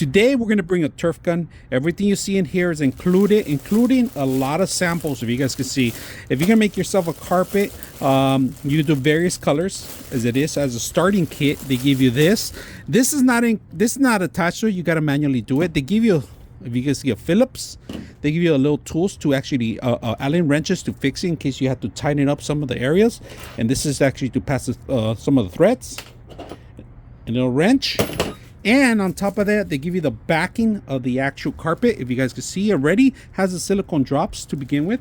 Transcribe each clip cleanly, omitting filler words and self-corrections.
today we're going to bring a turf gun. Everything you see in here is included, including a lot of samples. If you guys can see, if you're going to make yourself a carpet, you can do various colors as it is. As a starting kit, they give you this. This is not attached to it. You got to manually do it. They give you, if you guys get Phillips, they give you a little tools to actually Allen wrenches to fix it in case you have to tighten up some of the areas. And this is actually to pass some of the threads. A little wrench. And on top of that, they give you the backing of the actual carpet. If you guys can see, already has the silicone drops to begin with.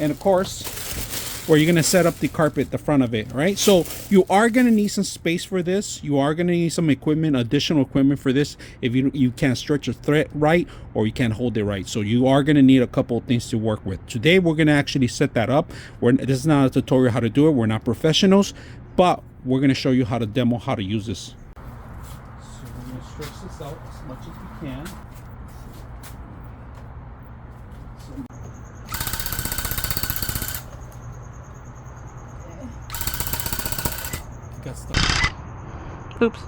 And of course, where you're going to set up the carpet, the front of it, right? So you are going to need some space for this. You are going to need some equipment, additional equipment for this if you can't stretch a thread right or you can't hold it right. So you are going to need a couple of things to work with. Today, we're going to actually set that up. This is not a tutorial how to do it. We're not professionals, but we're going to show you how to demo how to use this. So we're going to stretch this out as much as we can. Got stuff. Oops.